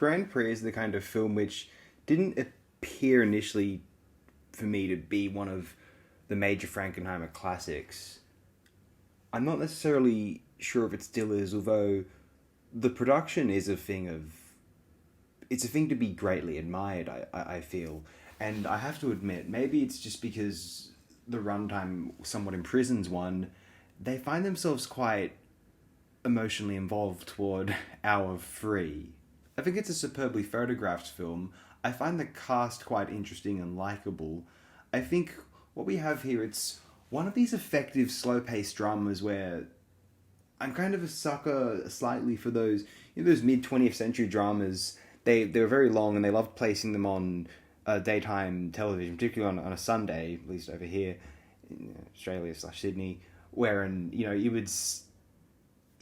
Grand Prix is the kind of film which didn't appear initially for me to be one of the major Frankenheimer classics. I'm not necessarily sure if it still is, although the production is a thing of... It's a thing to be greatly admired, I feel. And I have to admit, maybe it's just because the runtime somewhat imprisons one, they find themselves quite emotionally involved toward hour 3. I think it's a superbly photographed film. I find the cast quite interesting and likable. I think what we have here, it's one of these effective slow-paced dramas where I'm kind of a sucker slightly for those, those mid-20th century dramas. They were very long and they loved placing them on daytime television, particularly on a Sunday, at least over here in Australia/Sydney, wherein,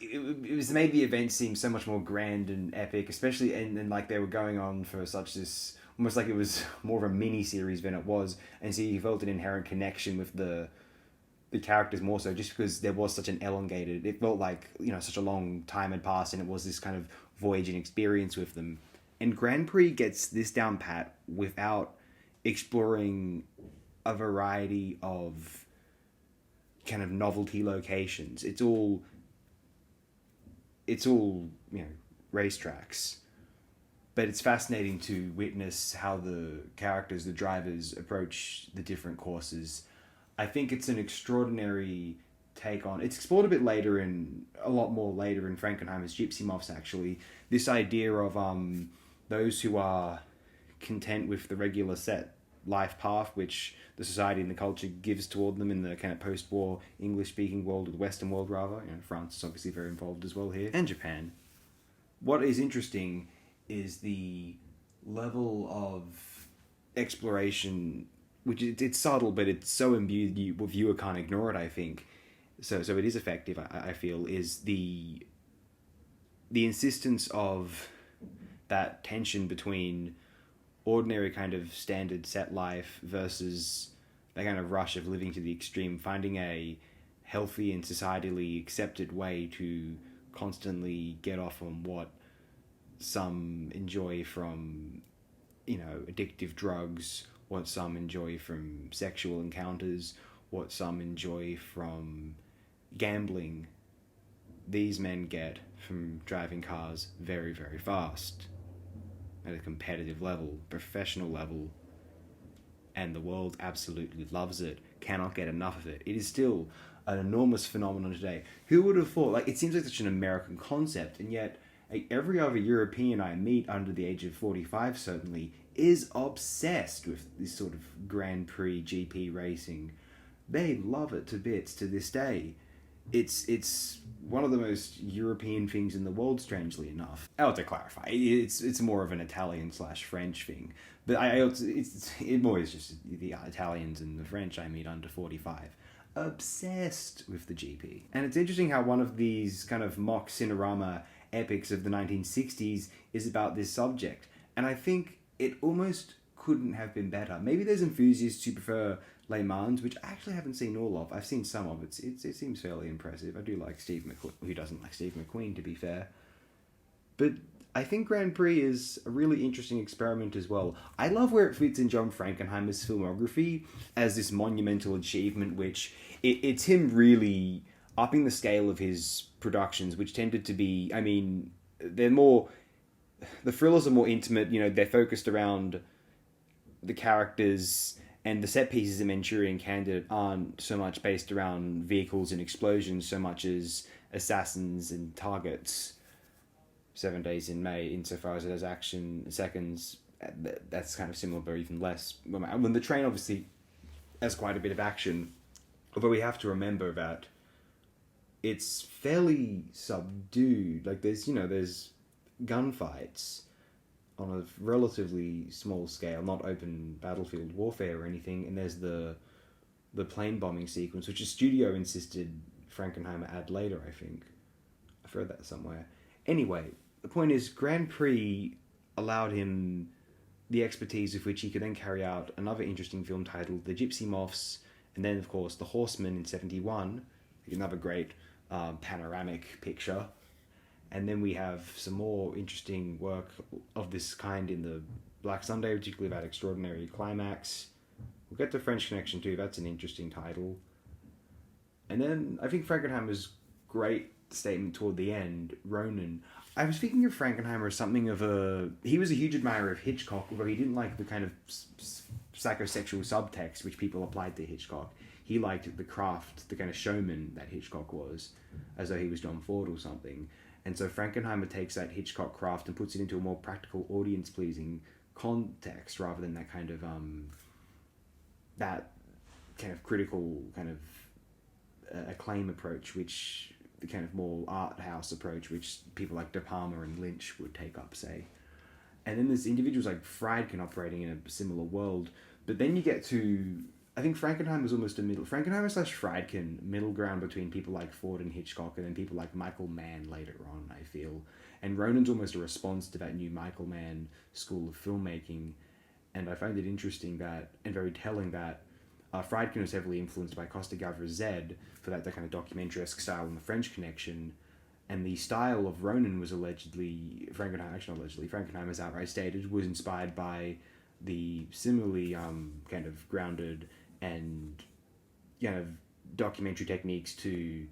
it was made the event seem so much more grand and epic, especially and like they were going on for such this, almost like it was more of a mini series than it was, and so you felt an inherent connection with the characters more so, just because there was such an elongated, it felt like such a long time had passed and it was this kind of voyaging experience with them. And Grand Prix gets this down pat without exploring a variety of kind of novelty locations. It's all racetracks, but it's fascinating to witness how the characters, the drivers, approach the different courses. I think it's an extraordinary take on... It's explored a lot more later in Frankenheimer's Gypsy Moths, actually. This idea of those who are content with the regular set life path which the society and the culture gives toward them in the kind of post-war English-speaking world, or the Western world rather. France is obviously very involved as well here, and Japan. What is interesting is the level of exploration, which it's subtle, but it's so imbued, the viewer can't ignore it, I think. So it is effective, I feel, is the insistence of that tension between ordinary kind of standard set life versus that kind of rush of living to the extreme, finding a healthy and societally accepted way to constantly get off on what some enjoy from, addictive drugs, what some enjoy from sexual encounters, what some enjoy from gambling. These men get from driving cars very, very fast at a competitive level, professional level, and the world absolutely loves it, cannot get enough of it. It is still an enormous phenomenon today. Who would have thought? It seems like such an American concept, and yet every other European I meet under the age of 45 certainly is obsessed with this sort of Grand Prix GP racing. They love it to bits to this day. It's one of the most European things in the world, strangely enough. To clarify, it's more of an Italian/French thing, but it more is just the Italians and the French I meet under 45 obsessed with the GP. And it's interesting how one of these kind of mock Cinerama epics of the 1960s is about this subject, and I think it almost couldn't have been better. Maybe there's enthusiasts who prefer Le Mans, which I actually haven't seen all of. I've seen some of it. It seems fairly impressive. I do like Steve McQueen. Who doesn't like Steve McQueen, to be fair? But I think Grand Prix is a really interesting experiment as well. I love where it fits in John Frankenheimer's filmography as this monumental achievement, which it's him really upping the scale of his productions, which tended to be, they're more... The thrillers are more intimate, they're focused around the characters, and the set pieces in Manchurian Candidate aren't so much based around vehicles and explosions so much as assassins and targets. 7 Days in May, insofar as it has action seconds, that's kind of similar, but even less. When the train obviously has quite a bit of action, although we have to remember that it's fairly subdued. There's gunfights on a relatively small scale, not open battlefield warfare or anything, and there's the plane bombing sequence, which a studio insisted Frankenheimer add later, I think. I've read that somewhere. Anyway, the point is, Grand Prix allowed him the expertise with which he could then carry out another interesting film titled The Gypsy Moths, and then, of course, The Horseman in 1971, another great panoramic picture. And then we have some more interesting work of this kind in the Black Sunday, particularly about Extraordinary Climax. We'll get to French Connection too, that's an interesting title. And then I think Frankenheimer's great statement toward the end, Ronin. I was thinking of Frankenheimer as something of a... He was a huge admirer of Hitchcock, although he didn't like the kind of psychosexual subtext which people applied to Hitchcock. He liked the craft, the kind of showman that Hitchcock was, as though he was John Ford or something. And so Frankenheimer takes that Hitchcock craft and puts it into a more practical, audience-pleasing context, rather than that kind of critical kind of acclaim approach, which the kind of more art house approach, which people like De Palma and Lynch would take up, say. And then there's individuals like Friedkin operating in a similar world. But then you get to... I think Frankenheimer's almost a middle... Frankenheimer / Friedkin, middle ground between people like Ford and Hitchcock, and then people like Michael Mann later on, I feel. And Ronin's almost a response to that new Michael Mann school of filmmaking. And I find it interesting that, and very telling that, Friedkin was heavily influenced by Costa Gavras Z for that kind of documentary-esque style in The French Connection, and the style of Ronin was allegedly, Frankenheimer's outright stated, was inspired by the similarly kind of grounded and kind of documentary techniques to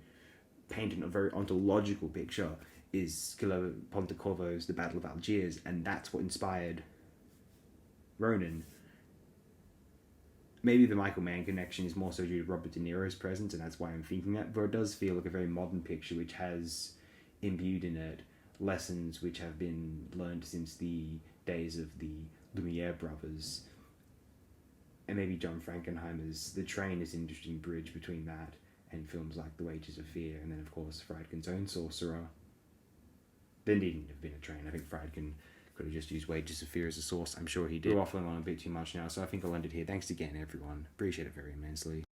paint a very ontological picture is Kilo Pontecorvo's The Battle of Algiers, and that's what inspired Ronin. Maybe the Michael Mann connection is more so due to Robert De Niro's presence, and that's why I'm thinking that, but it does feel like a very modern picture which has imbued in it lessons which have been learned since the days of the Lumiere brothers. And maybe John Frankenheimer's The Train is an interesting bridge between that and films like The Wages of Fear, and then of course Friedkin's own Sorcerer. There needn't have been a train. I think Friedkin could have just used Wages of Fear as a source. I'm sure he did. We're waffling on a bit too much now, so I think I'll end it here. Thanks again, everyone. Appreciate it very immensely.